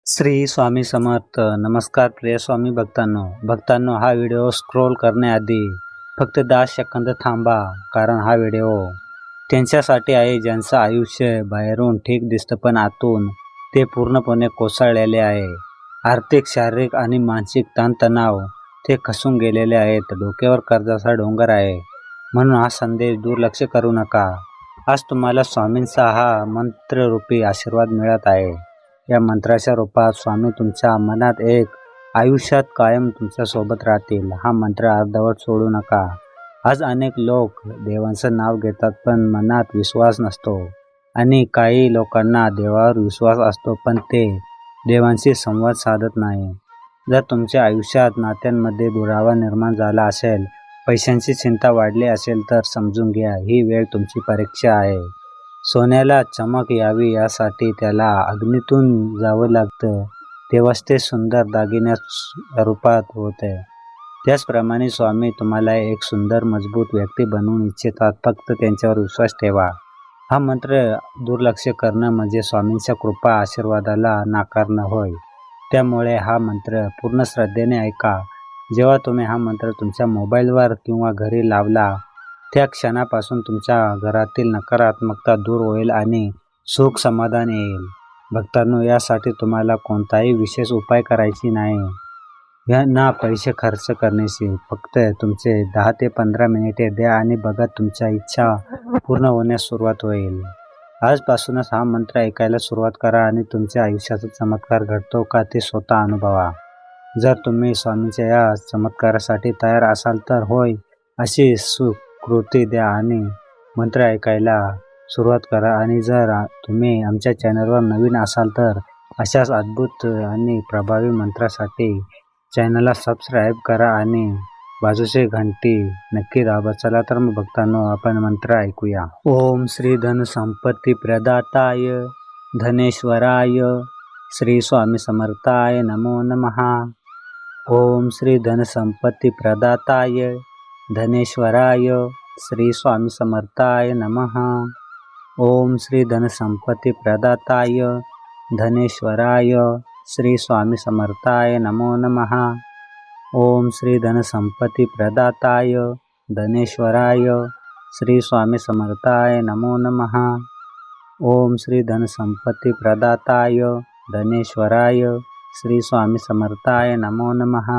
श्री स्वामी समर्थ. नमस्कार प्रिय स्वामी भक्तांनो, हा व्हिडिओ स्क्रोल करण्याआधी फक्त 10 सेकंद थांबा, कारण हा व्हिडिओ त्यांच्यासाठी आहे ज्यांचं आयुष्य बाहेरून ठीक दिसतं पण आतून ते पूर्णपणे कोसळलेले आहे. आर्थिक, शारीरिक आणि मानसिक ताणतणाव ते खसून गेलेले आहेत. डोक्यावर कर्जाचा डोंगर आहे. म्हणून हा संदेश दुर्लक्ष करू नका. आज तुम्हाला स्वामींचा हा मंत्ररूपी आशीर्वाद मिळत आहे. या मंत्राच्या रूपात स्वामी तुमच्या मनात आयुष्यात कायम तुमच्या सोबत राहतील. हा मंत्र अर्धवट सोडू नका. आज अनेक लोक देवांचं नाव घेतात पण मनात विश्वास नसतो, आणि काही लोकांना देवावर विश्वास असतो पण ते देवांशी संवाद साधत नाही. जर तुमच्या आयुष्यात नात्यांमध्ये दुरावा निर्माण झाला असेल, पैशांची चिंता वाढली असेल, तर समजून घ्या, ही वेळ तुमची परीक्षा आहे. सोन्याला चमक यावी यासाठी त्याला अग्नीतून जावं लागतं, तेव्हाच ते सुंदर दागिन्या रूपात होते. त्याचप्रमाणे स्वामी तुम्हाला एक सुंदर मजबूत व्यक्ती बनवून इच्छितात. फक्त त्यांच्यावर विश्वास ठेवा. हा मंत्र दुर्लक्ष करणं म्हणजे स्वामींच्या कृपा आशीर्वादाला नाकारणं होय. त्यामुळे हा मंत्र पूर्ण श्रद्धेने ऐका. जेव्हा तुम्ही हा मंत्र तुमच्या मोबाईलवर किंवा घरी लावला, त्या क्षणापासून तुमच्या घरातील नकारात्मकता दूर होईल आणि सुख समाधान येईल. भक्तांनो, यासाठी तुम्हाला कोणताही विशेष उपाय करायची नाही, ना पैसे खर्च करण्याची. फक्त तुमचे 10 ते 15 मिनिटे द्या आणि बघा, तुमच्या इच्छा पूर्ण होण्यास सुरुवात होईल. आजपासूनच हा मंत्र ऐकायला सुरुवात करा आणि तुमच्या आयुष्याचा चमत्कार घडतो का ते स्वतः अनुभवा. जर तुम्ही स्वामींच्या या चमत्कारासाठी तयार असाल तर होय अशी कृती द्या आणि मंत्र ऐकायला सुरुवात करा. आणि जर तुम्ही आमच्या चॅनलवर नवीन असाल तर अशाच अद्भुत आणि प्रभावी मंत्रासाठी चॅनलला सबस्क्राईब करा आणि बाजूची घंटी नक्की दाबा. चला तर मग भक्तांनो, आपण मंत्र ऐकूया. ओम श्री धन संपत्ती प्रदाताय धनेश्वराय श्री स्वामी समर्थाय नमो नमः. ओम श्री धन संपत्ती प्रदाताय धनेश्वराय श्री स्वामी समर्थाय नमः. ओम श्री धन संपत्ती प्रदाताय धनेश्वराय श्री स्वामी समर्थाय नमो नमः. ओम श्री धन संपत्ती प्रदाताय धनेश्वराय श्री स्वामी समर्थाय नमो नमः. ओम श्री धन संपत्ती प्रदाताय धनेश्वराय श्री स्वामी समर्थाय नमो नमः.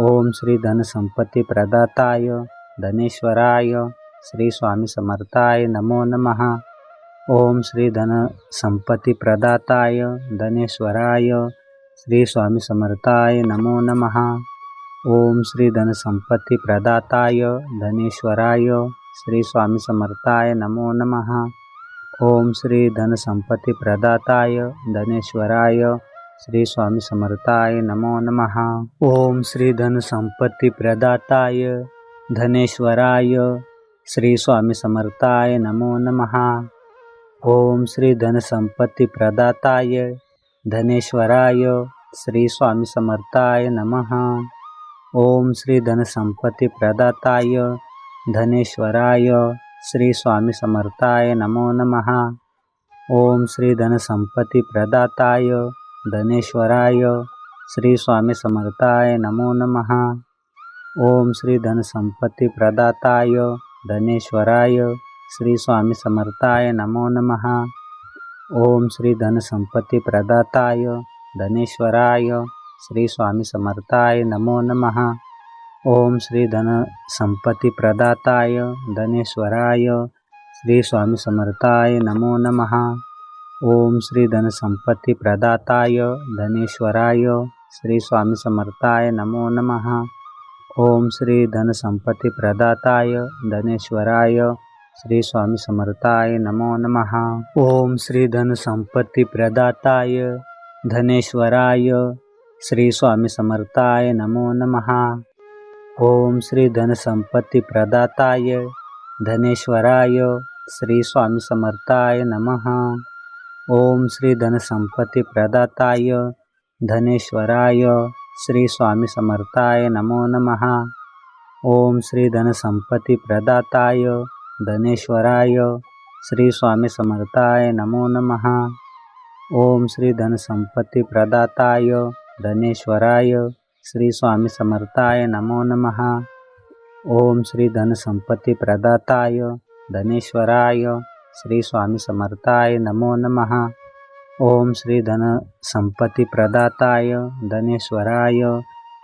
ओम श्री धन संपत्ती प्रदाताय धनेश्वराय श्री स्वामी समर्थाय नमो नमः. ओम श्री धन संपत्ती प्रदाताय धनेश्वराय श्री स्वामी समर्थाय नमो नमः. ओम श्री धन संपत्ती प्रदाताय धनेश्वराय श्री स्वामी समर्थाय नमो नमः. ओम श्री धन संपत्ती प्रदाताय धनेश्वराय श्री स्वामी समर्थाय नमो नमः. ओम श्री धन संपत्ती प्रदाताय धनेश्वराय श्री स्वामी समर्थाय नमो नमः. ओम श्री धन संपत्ती प्रदाताय धनेश्वराय श्री स्वामी समर्थाय नमः. ओम श्री धन संपत्ती प्रदाताय धनेश्वराय श्री स्वामी समर्थाय नमो नमः. ओम श्री धन संपत्ती प्रदाताय धनेश्वराय श्री स्वामी समर्थाय नमो नमः. ओम श्री धन संपत्ती प्रदाताय धनेश्वराय श्री स्वामी समर्थाय नमो नमः. ओम श्री धन संपत्ती प्रदाताय धनेश्वराय श्री स्वामी समर्थाय नमो नमः. ओम श्री धन संपत्ती प्रदाताय धनेश्वराय श्री स्वामी समर्थाय नमो नमः. ओम श्री धन संपत्ती प्रदाताय धनेश्वराय श्री स्वामी समर्थाय नमो नमः. ओम श्री धन संपत्ती प्रदाताय धनेश्वराय श्री स्वामी समर्थाय नमो नमः. ओम श्री धन संपत्ती प्रदाताय धनेश्वराय श्री स्वामी समर्थाय नमो नमः. ओम श्री धन संपत्ती प्रदाताय धनेश्वराय श्री स्वामी समर्थाय नमः. ओम श्री धन संपत्ती प्रदाताय धनेश्वराय श्री स्वामी समर्थाय नमो नमः. ओम श्री धन संपत्ती प्रदाताय धनेश्वराय श्री स्वामी समर्थाय नमो नमः. ओम श्री धन संपत्ति प्रदाताय धनेश्वराय श्री स्वामी समर्थाय नमो नमः। ओम श्री धन संपत्ति प्रदाताय धनेश्वराय श्री स्वामी समर्थाय नमो नमः। ओम श्री धन संपत्ति प्रदाताय धनेश्वराय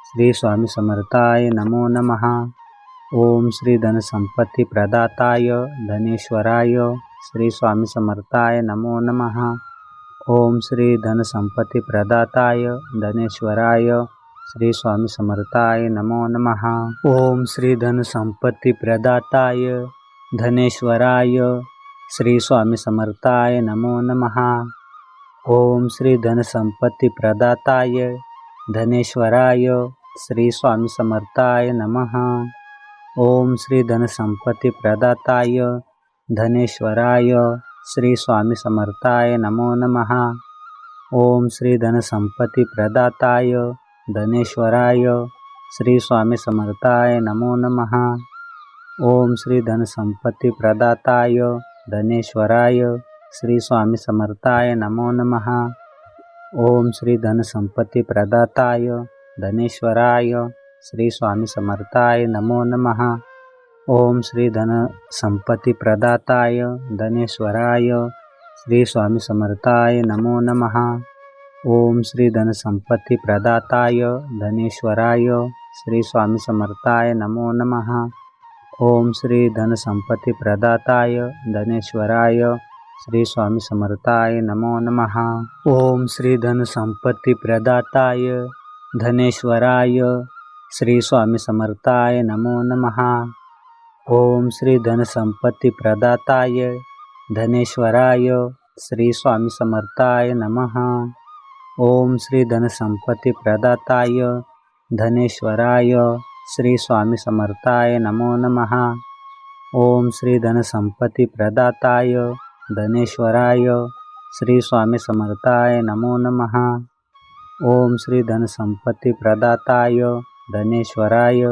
श्री स्वामी समर्थाय नमो नमः। ओम श्री धन संपत्ति प्रदाताय धनेश्वराय श्री स्वामी समर्थाय नमो नमः। ओम श्री धन संपत्ति प्रदाताय धनेश्वराय श्री स्वामी समर्थाय नमो नमः। ओम श्री धन संपत्ति प्रदाताय धनेश्वराय श्री स्वामी समर्थाय नमो नमः। ओम श्री धन संपत्ति प्रदाताय धनेश्वराय श्री स्वामी समर्थाय नमः। ओम श्री धन संपत्ति प्रदाताय धनेश्वराय श्री स्वामी समर्थाय नमो नमः। ओम श्री धन संपत्ति प्रदाताय धनेश्वराय श्री स्वामी समर्थाय नमो नमः। ओम श्री धन संपत्ति प्रदाताय धनेश्वराय श्री स्वामी समर्थाय नमो नमः। ओम श्री धन संपत्ति प्रदाताय धनेश्वराय श्री स्वामी समर्थाय नमो नमः। ओम श्री धन संपत्ति प्रदाताय धनेश्वराय श्री स्वामी समर्थाय नमो नमः। ओम श्री धन संपत्ति प्रदाताय धनेश्वराय श्री स्वामी समर्थाय नमो नमः। ओम श्री धन संपत्ति प्रदाताय धनेश्वराय श्री स्वामी समर्थाय नमो नमः। ओम श्री धन संपत्ति प्रदाताय धनेश्वराय श्री स्वामी समर्थाय नमो नमः। ओम श्री धन संपत्ति प्रदाताय धनेश्वराय श्री स्वामी समर्थाय नमः। ओम श्री धन संपत्ति प्रदाताय धनेश्वराय श्री स्वामी समर्थाय नमो नमः। ओम श्री धन संपत्ति प्रदाताय धनेश्वराय श्री स्वामी समर्थाय नमो नमः। ओम श्री धन संपत्ति प्रदाताय धनेश्वराय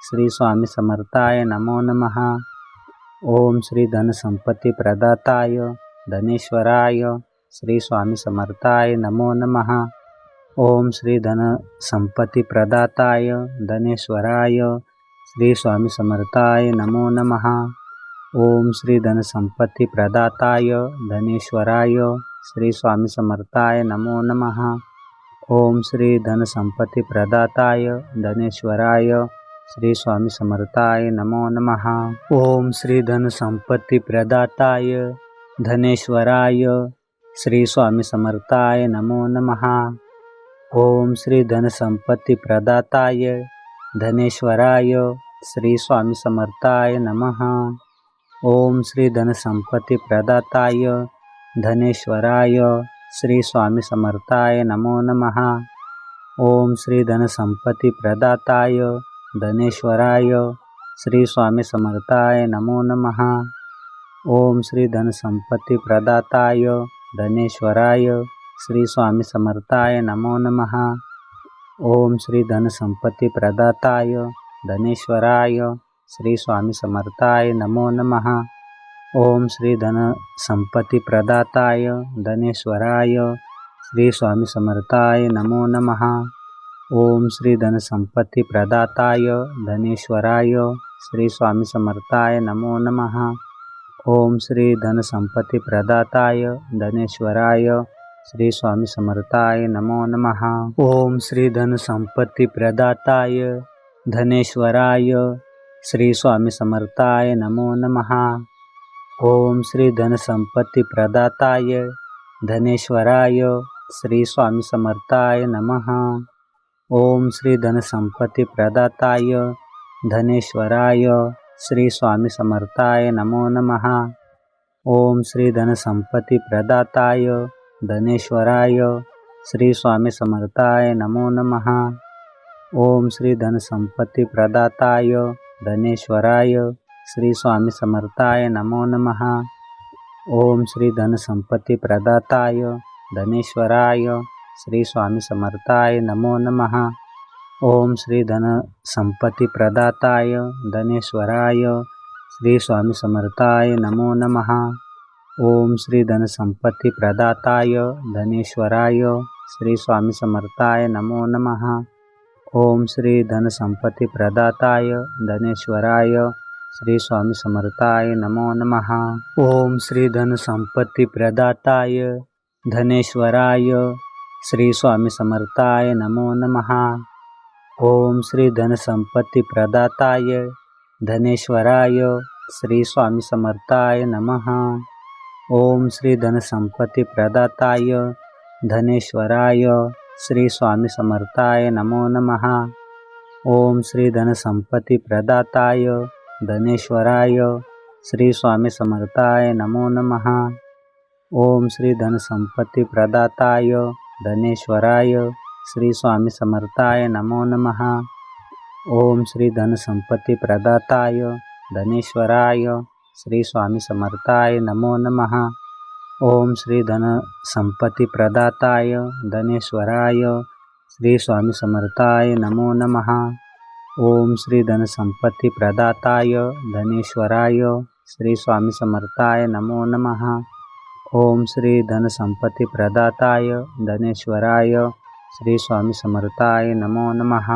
श्री स्वामी समर्थाय नमो नमः। ओम श्री धन संपत्ति प्रदाताय धनेश्वराय श्री स्वामी समर्थाय नमो नमः। ओम श्री धन संपत्ति प्रदाताय धनेश्वराय श्री स्वामी समर्थाय नमो नमः। ओम श्री धन संपत्ति प्रदाताय धनेश्वराय श्री स्वामी समर्थाय नमो नमः। ओम श्री धन संपत्ति प्रदाताय धनेश्वराय श्री स्वामी समर्थाय नमो नमः। ओम श्री धन संपत्ति प्रदाताय धनेश्वराय श्री स्वामी समर्थाय नमो नमः। ओम श्री धन संपत्ति प्रदाताय धनेश्वराय श्री स्वामी समर्थाय नमः। ओम श्री धन संपत्ति प्रदाताय धनेश्वराय श्री स्वामी समर्थाय नमो नमः। ओम श्री धन संपत्ति प्रदाताय धनेश्वराय श्री स्वामी समर्थाय नमो नमः। ओम श्री धन संपत्ति प्रदाताय धनेश्वराय श्री स्वामी समर्थाय नमो नमः। ओम श्री धन संपत्ति प्रदाताय धनेश्वराय श्री स्वामी समर्थाय नमो नमः। ओम श्री धन संपत्ति प्रदाताय धनेश्वराय श्री स्वामी समर्थाय नमो नमः। ओम श्री धन संपत्ति प्रदाताय धनेश्वराय श्री स्वामी समर्थाय नमो नमः। ओम श्री धन संपत्ति प्रदाताय धनेश्वराय श्री स्वामी समर्थाय नमो नमः। ओम श्री धन संपत्ति प्रदाताय धनेश्वराय श्री स्वामी समर्थाय नमो नमः। ओम श्री धन संपत्ति प्रदाताय धनेश्वराय श्री स्वामी समर्थाय नमः। ओम श्री धन संपत्ति प्रदाताय धनेश्वराय श्री स्वामी समर्थाय नमो नमः। ओम श्री धन संपत्ति प्रदाताय धनेश्वराय श्री स्वामी समर्थाय नमो नमः। ओम श्री धन संपत्ति प्रदाताय धनेश्वराय श्री स्वामी समर्थाय नमो नमः। ओम श्री धन संपत्ति प्रदाताय धनेश्वराय श्री स्वामी समर्थाय नमो नमः। ओम श्री धन संपत्ति प्रदाताय धनेश्वराय श्री स्वामी समर्थाय नमो नमः। ओम श्री धनसंपत्ती प्रदाताय धनेश्वराय श्री स्वामी समर्थाय नमो नमः। ओम श्री धनसंपत्ती प्रदाताय धनेश्वराय श्री स्वामी समर्थाय नमो नमः। ओम श्री धनसंपत्ती प्रदाताय धनेश्वराय श्री स्वामी समर्थाय नमो नमः। ओम श्री धनसंपत्ती प्रदाताय धनेश्वराय श्री स्वामी समर्थाय नमः। ओम श्री धनसंपत्ती प्रदाताय धनेश्वराय श्री स्वामी समर्थाय नमो नमः। ओम श्री धनसंपत्ती प्रदाताय धनेश्वराय श्री स्वामी समर्थाय नमो नमः। ओम श्री धनसंपत्ती प्रदाताय धनेश्वराय श्री स्वामी समर्थाय नमो नमः। ओम श्री धनसंपत्ती प्रदाताय धनेश्वराय श्री स्वामी समर्थाय नमो नमः। ओम श्री धनसंपत्ती प्रदाताय धनेश्वराय श्री स्वामी समर्थाय नमो नमः। ओम श्री धनसंपत्ती प्रदाताय धनेश्वराय श्री स्वामी समर्थाय नमो नमः। ओम श्री धनसंपत्ती प्रदाताय धनेश्वराय श्री स्वामी समर्थाय नमो नमः।